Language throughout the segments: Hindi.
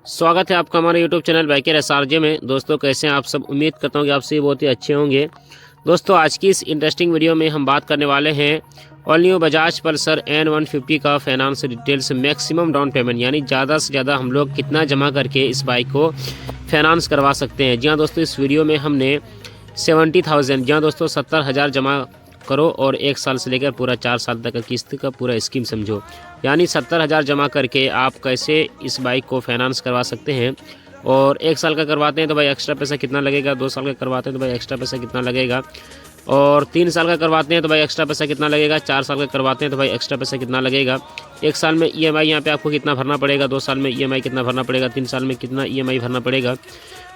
स्वागत है आपका हमारे YouTube चैनल बाइकर एसआरजे में। दोस्तों कैसे हैं आप सब? उम्मीद करता हूँ कि आप सभी बहुत ही अच्छे होंगे। दोस्तों आज की इस इंटरेस्टिंग वीडियो में हम बात करने वाले हैं all new Bajaj Pulsar N150 का finance details, maximum down payment यानी ज़्यादा से ज़्यादा हम लोग कितना जमा करके इस बाइक को फाइनेंस करवा सकते हैं। जी हाँ दोस्तों, इस वीडियो में हमने 70,000 जी हाँ दोस्तों 70,000 जमा करो और 1 साल से लेकर पूरा 4 साल तक का किस्त का पूरा स्कीम समझो। यानी 70,000 जमा करके आप कैसे इस बाइक को फाइनेंस करवा सकते हैं। और 1 साल का करवाते हैं तो भाई एक्स्ट्रा पैसा कितना लगेगा, 2 साल का करवाते हैं तो भाई एक्स्ट्रा पैसा कितना लगेगा, और 3 साल का करवाते हैं तो भाई एक्स्ट्रा पैसा कितना लगेगा, 4 साल का करवाते हैं तो भाई एक्स्ट्रा पैसा कितना लगेगा, 1 साल में EMI यहाँ पे आपको कितना भरना पड़ेगा, 2 साल में EMI कितना भरना पड़ेगा, 3 साल में कितना EMI भरना पड़ेगा,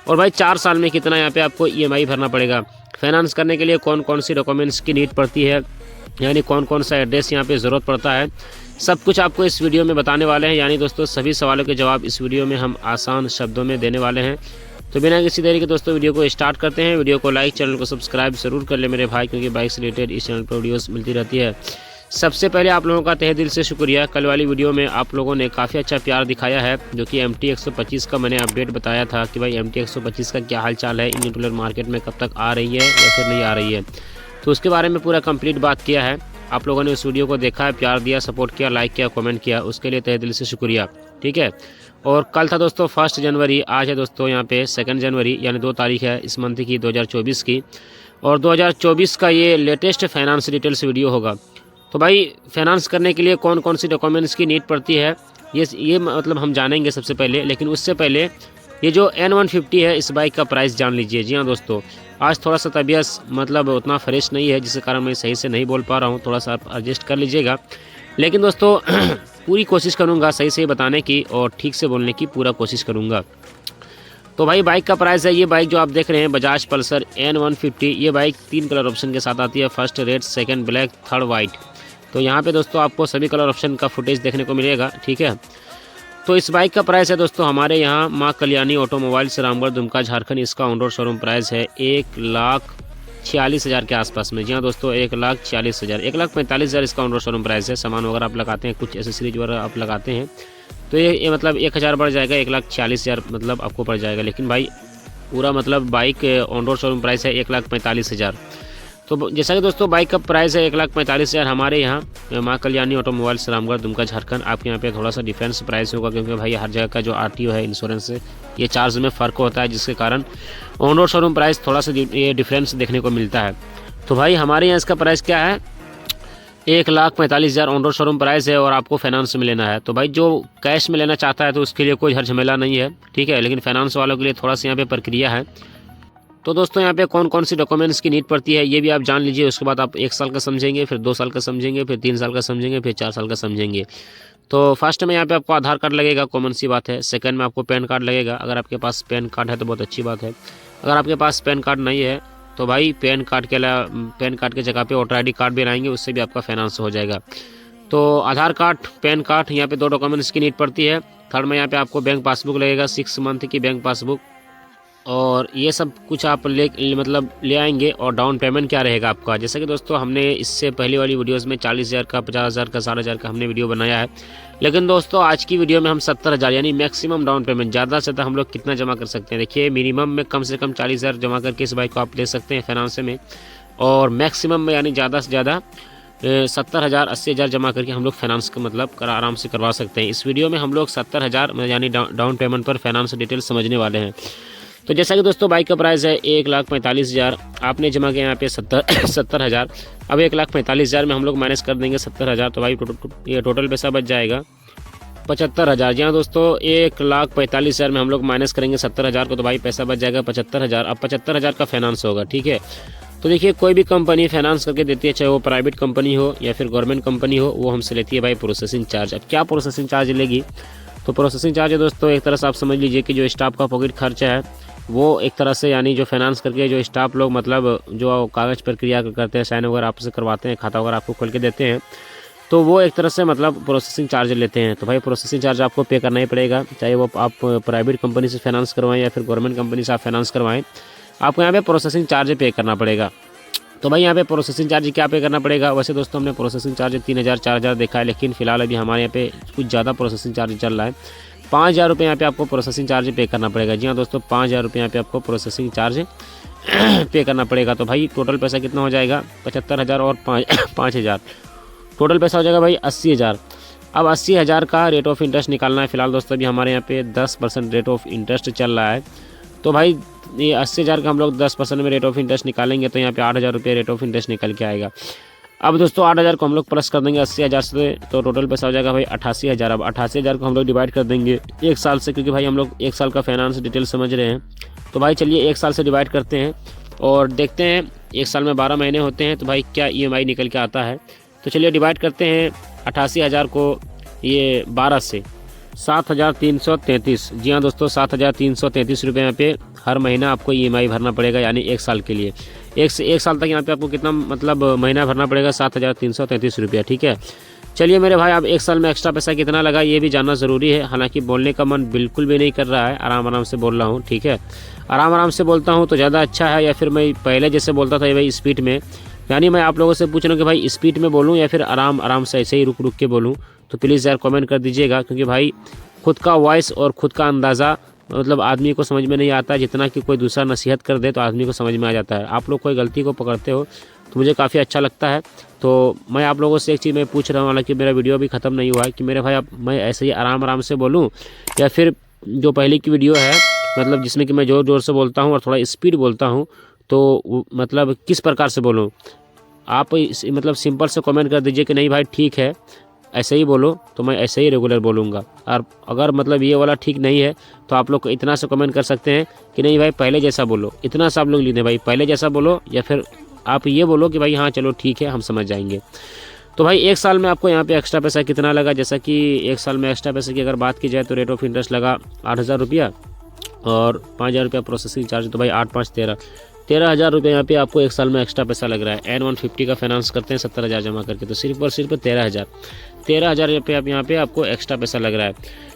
और भाई 4 साल में कितना यहाँ पे आपको EMI भरना पड़ेगा। फाइनेंस करने के लिए कौन कौन सी डॉक्यूमेंट्स की नीड पड़ती है, यानी कौन कौन सा एड्रेस यहाँ पे ज़रूरत पड़ता है, सब कुछ आपको इस वीडियो में बताने वाले हैं। यानी दोस्तों सभी सवालों के जवाब इस वीडियो में हम आसान शब्दों में देने वाले हैं। तो बिना किसी देरी के दोस्तों वीडियो को स्टार्ट करते हैं। वीडियो को लाइक, चैनल को सब्सक्राइब जरूर कर ले मेरे भाई, क्योंकि बाइक से रिलेटेड इस चैनल पर वीडियोस मिलती रहती है। सबसे पहले आप लोगों का तहे दिल से शुक्रिया। कल वाली वीडियो में आप लोगों ने काफ़ी अच्छा प्यार दिखाया है, जो कि MT 125 का मैंने अपडेट बताया था कि भाई MT 125 का क्या हाल चाल है, इंडियन टूलर मार्केट में कब तक आ रही है या फिर नहीं आ रही है। तो उसके बारे में पूरा कंप्लीट बात किया है। आप लोगों ने उस वीडियो को देखा है, प्यार दिया, सपोर्ट किया, लाइक किया, कमेंट किया, उसके लिए तहे दिल से शुक्रिया। ठीक है। और कल था दोस्तों 1 जनवरी, आज है दोस्तों यहाँ पे 2 जनवरी, यानी 2 तारीख है इस मंथ की 2024 की, और 2024 का ये लेटेस्ट फाइनेंस डिटेल्स वीडियो होगा। तो भाई फाइनेंस करने के लिए कौन कौन सी डॉक्यूमेंट्स की नीड पड़ती है ये मतलब हम जानेंगे सबसे पहले। लेकिन उससे पहले ये जो N150 है इस बाइक का प्राइस जान लीजिए। जी हाँ दोस्तों, आज थोड़ा सा तबीयत मतलब उतना फ्रेश नहीं है, जिसके कारण मैं सही से नहीं बोल पा रहा हूँ, थोड़ा सा आप एडजस्ट कर लीजिएगा। लेकिन दोस्तों पूरी कोशिश करूँगा सही से बताने की और ठीक से बोलने की पूरा कोशिश करूँगा। तो भाई बाइक का प्राइस है, ये बाइक जो आप देख रहे हैं बजाज पल्सर N150, ये बाइक 3 कलर ऑप्शन के साथ आती है। First red, second black, third white. तो यहाँ पे दोस्तों आपको सभी कलर ऑप्शन का फुटेज देखने को मिलेगा। ठीक है। तो इस बाइक का प्राइस है दोस्तों हमारे यहाँ माँ कल्याणी ऑटोमोबाइल्स, रामगढ़, दुमका, झारखंड। इसका ऑन रोड शोरूम प्राइस है 1,46,000 के आसपास में। जी हाँ दोस्तों 1,46,000, 1,45,000 इसका ऑन रोड शोरूम प्राइस है। सामान वगैरह आप लगाते हैं, कुछ एसेसरीज वगैरह आप लगाते हैं तो ये मतलब 1,000 बढ़ जाएगा, 1,46,000 मतलब आपको पड़ जाएगा। लेकिन भाई पूरा मतलब bike on road showroom price है 1,45,000। तो जैसा कि दोस्तों बाइक का प्राइस है 1,45,000 हमारे यहाँ माँ कल्याणी ऑटोमोबाइल्स, रामगढ़, दुमका, झारखंड। आपके यहाँ पे थोड़ा सा डिफरेंस प्राइस होगा, क्योंकि भाई हर जगह का जो RTO है, इंश्योरेंस है, ये चार्ज में फ़र्क होता है, जिसके कारण ऑन रोड शोरूम प्राइस थोड़ा सा ये डिफरेंस देखने को मिलता है। तो भाई हमारे यहाँ इसका प्राइस क्या है, 1,45,000 ऑन रोड शोरूम प्राइस है, और आपको फाइनेंस में लेना है। तो भाई जो कैश में लेना चाहता है तो उसके लिए कोई हर झमेला नहीं है। ठीक है। लेकिन फाइनेंस वालों के लिए थोड़ा सा यहाँ पे प्रक्रिया है। तो दोस्तों यहाँ पे कौन कौन सी डॉक्यूमेंट्स की नीड पड़ती है ये भी आप जान लीजिए। उसके बाद आप 1 साल का समझेंगे, फिर 2 साल का समझेंगे, फिर 3 साल का समझेंगे, फिर 4 साल का समझेंगे। तो फर्स्ट में यहाँ पे आपको आधार कार्ड लगेगा, कॉमन सी बात है। सेकंड में आपको पैन कार्ड लगेगा। अगर आपके पास पैन कार्ड है तो बहुत अच्छी बात है। अगर आपके पास पैन कार्ड नहीं है तो भाई पैन कार्ड के जगह पे वोटर ID कार्ड भी लाएंगे, उससे भी आपका फाइनेंस हो जाएगा। तो आधार कार्ड, पैन कार्ड, यहाँ पे 2 डॉक्यूमेंट्स की नीड पड़ती है। थर्ड में यहाँ पे आपको बैंक पासबुक लगेगा, 6 मंथ की बैंक पासबुक, और ये सब कुछ आप ले आएंगे। और डाउन पेमेंट क्या रहेगा आपका, जैसा कि दोस्तों हमने इससे पहले वाली वीडियोस में 40,000 का, 50,000 का, 60,000 का हमने वीडियो बनाया है। लेकिन दोस्तों आज की वीडियो में हम 70,000 यानी मैक्सिमम डाउन पेमेंट, ज़्यादा से ज़्यादा हम लोग कितना जमा कर सकते हैं। देखिए मिनिमम में कम से कम 40,000 जमा करके इस बाइक को आप ले सकते हैं फाइनेंस में, और मैक्सिमम में यानी ज़्यादा से ज़्यादा 70,000, 80,000 जमा करके हम लोग फाइनेंस का मतलब आराम से करवा सकते हैं। इस वीडियो में हम लोग 70,000 यानी डाउन पेमेंट पर फाइनेंस डिटेल समझने वाले हैं। तो जैसा कि दोस्तों बाइक का प्राइस है 1,45,000, आपने जमा किया यहाँ पे 70,000। अब 1,45,000 में हम लोग माइनस कर देंगे 70,000, तो भाई ये टोटल पैसा बच जाएगा 75,000। जी हाँ दोस्तों 1,45,000 में हम लोग माइनस करेंगे 70,000 को, तो भाई पैसा बच जाएगा 75,000। अब 75,000 का फाइनेंस होगा। ठीक है। तो देखिए कोई भी कंपनी फाइनेंस करके देती है, चाहे वो प्राइवेट कंपनी हो या फिर गवर्नमेंट कंपनी हो, वो हमसे लेती है भाई प्रोसेसिंग चार्ज। अब क्या प्रोसेसिंग चार्ज लेगी, तो प्रोसेसिंग चार्ज है दोस्तों एक तरह से आप समझ लीजिए कि जो स्टाफ का पॉकेट खर्चा है वो एक तरह से, यानी जो फाइनेंस करके जो स्टाफ लोग मतलब जो कागज़ प्रक्रिया करते हैं, साइन वगैरह आपसे करवाते हैं, खाता वगैरह आपको खोल के देते हैं, तो वो एक तरह से मतलब प्रोसेसिंग चार्ज लेते हैं। तो भाई प्रोसेसिंग चार्ज आपको पे करना ही पड़ेगा, चाहे वो आप प्राइवेट कंपनी से फाइनेंस करवाएं या फिर गवर्नमेंट कंपनी से आप फाइनेंस करवाएं, आपको यहाँ पे प्रोसेसिंग चार्ज पे करना पड़ेगा। तो भाई यहाँ पे प्रोसेसिंग चार्ज क्या पे करना पड़ेगा। वैसे दोस्तों हमने प्रोसेसिंग चार्ज 3,000 4,000 देखा है, लेकिन फिलहाल अभी हमारे यहाँ पे कुछ ज़्यादा प्रोसेसिंग चार्ज चल रहा है। 5,000 रुपये यहाँ पे आपको प्रोसेसिंग चार्ज पे करना पड़ेगा। जी हाँ दोस्तों, 5,000 रुपये यहाँ पे आपको प्रोसेसिंग चार्ज पे करना पड़ेगा। तो भाई टोटल पैसा कितना हो जाएगा, 75,000 और 5,000, टोटल पैसा हो जाएगा भाई 80,000। अब 80,000 का रेट ऑफ इंटरेस्ट निकालना है। फिलहाल दोस्तों अभी हमारे यहाँ पे 10% रेट ऑफ इंटरेस्ट चल रहा है। तो भाई ये 80,000 का हम लोग 10% में रेट ऑफ इंटरेस्ट निकालेंगे तो यहाँ पे 8,000 रुपये रेट ऑफ इंटरेस्ट निकल के आएगा। अब दोस्तों 8,000 को हम लोग प्लस कर देंगे 80,000 से, तो टोटल पैसा हो जाएगा भाई 88,000। अब 88,000 को हम लोग डिवाइड कर देंगे 1 साल से, क्योंकि भाई हम लोग 1 साल का फाइनेंस डिटेल समझ रहे हैं। तो भाई चलिए 1 साल से डिवाइड करते हैं और देखते हैं 1 साल में 12 महीने होते हैं तो भाई क्या EMI निकल के आता है। तो चलिए डिवाइड करते हैं 88,000 को ये 12 से, 7,333। जी हाँ दोस्तों, 7,333 रुपये यहाँ पे हर महीना आपको EMI भरना पड़ेगा, यानी 1 साल के लिए। 1 साल तक यहाँ पे आपको कितना मतलब महीना भरना पड़ेगा, 7,333 रुपया। ठीक है, चलिए मेरे भाई अब 1 साल में एक्स्ट्रा पैसा कितना लगा ये भी जानना ज़रूरी है। हालांकि बोलने का मन बिल्कुल भी नहीं कर रहा है, आराम आराम से बोल रहा हूँ। ठीक है, आराम से बोलता हूँ तो ज़्यादा अच्छा है, या फिर मैं पहले जैसे बोलता था भाई स्पीड में, यानी मैं आप लोगों से पूछ रहा हूँ कि भाई स्पीड में बोलूँ या फिर आराम से ऐसे ही रुक के बोलूँ। तो प्लीज़ यार कमेंट कर दीजिएगा, क्योंकि भाई खुद का वॉइस और खुद का अंदाज़ा मतलब आदमी को समझ में नहीं आता, जितना कि कोई दूसरा नसीहत कर दे तो आदमी को समझ में आ जाता है। आप लोग कोई गलती को पकड़ते हो तो मुझे काफ़ी अच्छा लगता है। तो मैं आप लोगों से एक चीज़ मैं पूछ रहा हूँ, हालांकि मेरा वीडियो भी ख़त्म नहीं हुआ है, कि मेरे भाई अब मैं ऐसे ही आराम से बोलूँ या फिर जो पहले की वीडियो है मतलब जिसमें कि मैं ज़ोर से बोलता हूँ और थोड़ा स्पीड बोलता हूँ, तो मतलब किस प्रकार से बोलूँ आप मतलब सिंपल से कमेंट कर दीजिए कि नहीं भाई ठीक है ऐसे ही बोलो, तो मैं ऐसे ही रेगुलर बोलूँगा। और अगर मतलब ये वाला ठीक नहीं है तो आप लोग इतना से कमेंट कर सकते हैं कि नहीं भाई पहले जैसा बोलो। इतना सा आप लोग लिख दें भाई पहले जैसा बोलो, या फिर आप ये बोलो कि भाई हाँ चलो ठीक है हम समझ जाएंगे। तो भाई 1 साल में आपको यहाँ पे एक्स्ट्रा पैसा कितना लगा, जैसा कि 1 साल में एक्स्ट्रा पैसे की अगर बात की जाए तो रेट ऑफ इंटरेस्ट लगा 8,000 रुपया और 5,000 रुपया प्रोसेसिंग चार्ज। तो भाई 8 5 13,000 रुपये यहाँ पे आपको 1 साल में एक्स्ट्रा पैसा लग रहा है। N150 का फाइनेंस करते हैं 70,000 जमा करके, तो सिर्फ और सिर्फ 13,000 रुपये यहाँ पे आपको एक्स्ट्रा पैसा लग रहा है।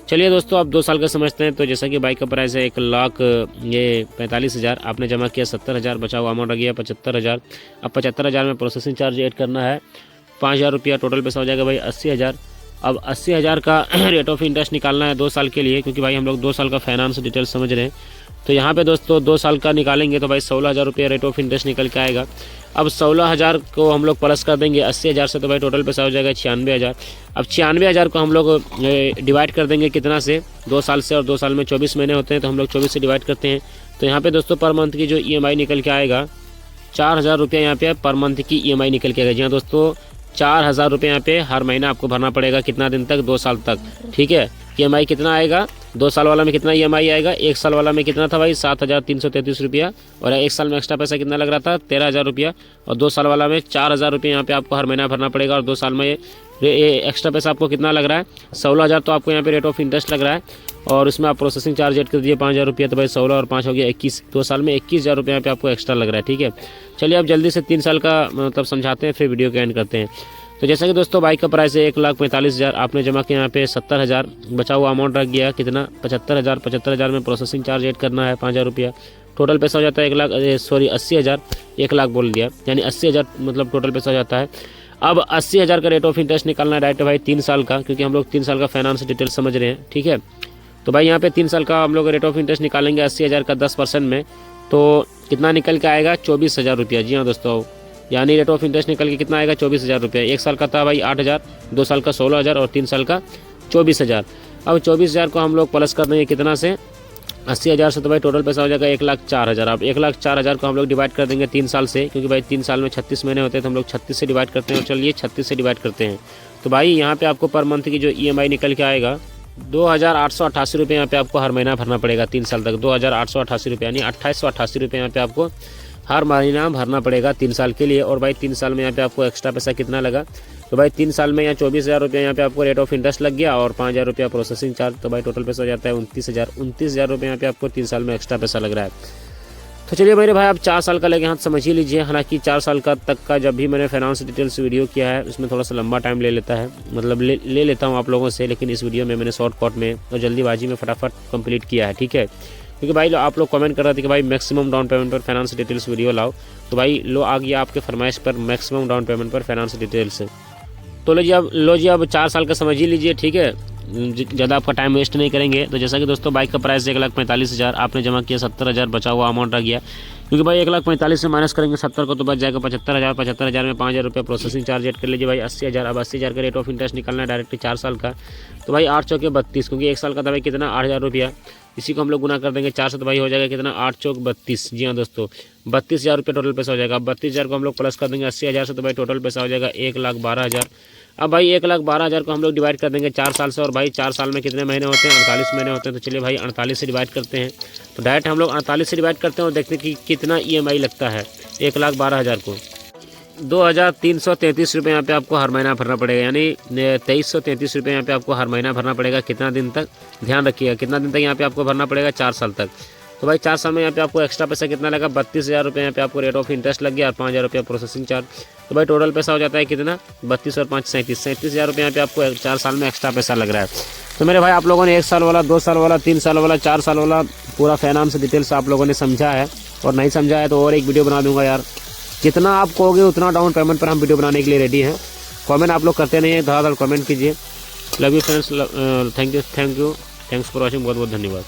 चलिए दोस्तों आप 2 साल का समझते हैं। तो जैसा कि बाइक का प्राइस है 1,45,000, आपने जमा किया 70,000, बचा हुआ अमाउंट रह गया 75,000। अब 75,000 में प्रोसेसिंग चार्ज ऐड करना है 5,000 रुपया, टोटल पैसा हो जाएगा भाई 80,000। अब 80,000 का रेट ऑफ इंटरेस्ट निकालना है 2 साल के लिए, क्योंकि भाई हम लोग 2 साल का फाइनेंस डिटेल समझ रहे हैं। तो यहाँ पे दोस्तों 2 साल का निकालेंगे तो भाई 16,000 रुपये रेट ऑफ इंटरेस्ट निकल के आएगा। अब 16,000 को हम लोग प्लस कर देंगे 80,000 से, तो भाई टोटल पैसा हो जाएगा 96,000। अब 96,000 को हम लोग डिवाइड कर देंगे कितना से, 2 साल से, और 2 साल में 24 महीने होते हैं तो हम लोग 24 से डिवाइड करते हैं। तो यहाँ पे दोस्तों पर मंथ की जो EMI निकल के आएगा 4,000 रुपये यहाँ पे पर मंथ की EMI निकल के आएगा। जी हाँ दोस्तों 4,000 रुपये यहाँ पे हर महीना आपको भरना पड़ेगा। कितना दिन तक, 2 साल तक। ठीक है, EMI कितना आएगा, 2 साल वाला में कितना EMI आएगा, 1 साल वाला में कितना था भाई 7,333 रुपया, और 1 साल में एक्स्ट्रा पैसा कितना लग रहा था 13,000 रुपया, और 2 साल वाला में 4,000 रुपये यहाँ पे आपको हर महीना भरना पड़ेगा। और 2 साल में एक्स्ट्रा पैसा आपको कितना लग रहा है 16,000, तो आपको यहाँ पे रेट ऑफ इंटरेस्ट लग रहा है, और उसमें आप प्रोसेसिंग चार्ज ऐड कर दीजिए 5,000 रुपया, तो भाई 16 और 5 हो गया 21। 2 साल में 21,000 रुपये यहाँ पे आपको एक्स्ट्रा लग रहा है। ठीक है, चलिए अब जल्दी से 3 साल का मतलब समझाते हैं, फिर वीडियो को एंड करते हैं। तो जैसा कि दोस्तों बाइक का प्राइस है 1,45,000, आपने जमा किया यहाँ पे 70,000, बचा हुआ अमाउंट रख गया कितना 75,000। 75,000 में प्रोसेसिंग चार्ज ऐड करना है 5,000 रुपया, टोटल पैसा हो जाता है 80,000, 1 लाख बोल दिया, यानी 80,000 मतलब टोटल पैसा हो जाता है। अब 80,000 का रेट ऑफ इंटरेस्ट निकालना है डायरेक्ट भाई 3 साल का, क्योंकि हम लोग 3 साल का फाइनेंस डिटेल समझ रहे हैं। ठीक है, तो भाई यहाँ पे 3 साल का हम लोग रेट ऑफ इंटरेस्ट निकालेंगे 80,000 का 10% में, तो कितना निकल के आएगा 24,000 रुपया। जी हाँ दोस्तों, यानी रेट ऑफ इंटरेस्ट निकल के कितना आएगा 24,000 रुपया। 1 साल का था भाई 8,000, 2 साल का 16,000 और 3 साल का 24,000। अब 24,000 को हम लोग प्लस कर देंगे कितना से 80,000 से, तो भाई टोटल पैसा हो जाएगा 1,04,000। अब 1,04,000 को हम लोग डिवाइड कर देंगे 3 साल से, क्योंकि भाई 3 साल में 36 महीने होते हैं तो हम लोग 36 से डिवाइड करते हैं। और चलिए 36 से डिवाइड करते हैं, तो भाई यहाँ पे आपको पर मंथ की जो EMI निकल के आएगा 2,888 रुपये यहाँ पे आपको हर महीना भरना पड़ेगा 3 साल तक। 2,888 रुपये यानी 2,888 रुपये यहाँ पे आपको हर महीना भरना पड़ेगा 3 साल के लिए। और भाई 3 साल में यहाँ पे आपको एक्स्ट्रा पैसा कितना लगा, तो भाई 3 साल में यहाँ 24,000 रुपये यहाँ पे आपको रेट ऑफ इंटरेस्ट लग गया, और 5,000 रुपया प्रोसेसिंग चार्ज, तो भाई टोटल पैसा हो जाता है 29,000 रुपये यहाँ पे आपको 3 साल में एक्स्ट्रा पैसा लग रहा है। तो चलिए मेरे भाई आप 4 साल का लेके हाथ समझ ही लीजिए। हालांकि 4 साल का तक का जब भी मैंने फाइनेंस डिटेल्स वीडियो किया है उसमें थोड़ा सा लंबा टाइम ले लेता है, मतलब ले लेता हूँ आप लोगों से, लेकिन इस वीडियो में मैंने शॉर्टकट में और जल्दीबाजी में फटाफट कंप्लीट किया है। ठीक है, क्योंकि भाई आप लोग कमेंट कर रहे थे कि भाई मैक्सिमम डाउन पेमेंट पर फाइनेंस डिटेल्स वीडियो लाओ, तो भाई लो आ गया आपके फरमाइश पर मैक्सिमम डाउन पेमेंट पर फाइनेंस डिटेल्स। तो लो जी अब 4 साल का समझ ही लीजिए। ठीक है, ज़्यादा आपका टाइम वेस्ट नहीं करेंगे। तो जैसा कि दोस्तों बाइक का प्राइस 1,45,000, आपने जमा किया 70,000, बचा हुआ अमाउंट रह गया, क्योंकि भाई 1,45,000 से माइनस करेंगे 70 को तो बच जाएगा 75,000। 75,000 में 5,000 रुपये प्रोसेसिंग चार्ज ऐड कर लीजिए भाई 80,000। अब 80,000 का रेट ऑफ इंटरेस्ट निकलना है डायरेक्टली 4 साल का, तो भाई 8 चौके 32, क्योंकि 1 साल का था भाई कितना 8,000 रुपया, इसी को हम लोग गुना कर देंगे 4 से, तो भाई हो जाएगा कितना 8 चौक 32। जी हाँ दोस्तों 32,000 रुपये टोटल पैसा हो जाएगा। अब 32,000 को हम लोग प्लस कर देंगे 80,000 से, तो भाई टोटल पैसा हो जाएगा 1,12,000। अब भाई 1,12,000 को हम लोग डिवाइड कर देंगे 4 साल से, और भाई 4 साल में कितने महीने होते हैं 48 महीने होते हैं। तो चलिए भाई 48 से डिवाइड करते हैं, तो डायरेक्ट हम लोग 48 से डिवाइड करते हैं और देखते हैं कि कितना EMI लगता है 1,12,000 को। 2,333 रुपये यहाँ पे आपको हर महीना भरना पड़ेगा, यानी 2,333 रुपये यहाँ पे आपको हर महीना भरना पड़ेगा। कितना दिन तक, ध्यान रखिएगा कितना दिन तक यहाँ पे आपको भरना पड़ेगा, 4 साल तक। तो भाई 4 साल में यहाँ पे आपको एक्स्ट्रा पैसा कितना लगा, 32,000 रुपये यहाँ पे आपको रेट ऑफ इंटरेस्ट लग गया और 5,000 रुपये प्रोसेसिंग चार्ज। तो भाई टोटल पैसा हो जाता है कितना 32 और 5 37,000 रुपये यहाँ पे आपको 4 साल में एक्स्ट्रा पैसा लग रहा है। तो मेरे भाई आप लोगों ने 1 साल वाला, 2 साल वाला, 3 साल वाला, 4 साल वाला पूरा फाइनेंस डिटेल्स आप लोगों ने समझा है, और नहीं समझा है तो और एक वीडियो बना दूंगा यार। जितना आप कहोगे उतना डाउन पेमेंट पर हम वीडियो बनाने के लिए रेडी हैं। कमेंट आप लोग करते नहीं है, धड़ाधड़ कमेंट कीजिए। Love you friends, thank you, thanks for watching, बहुत बहुत धन्यवाद।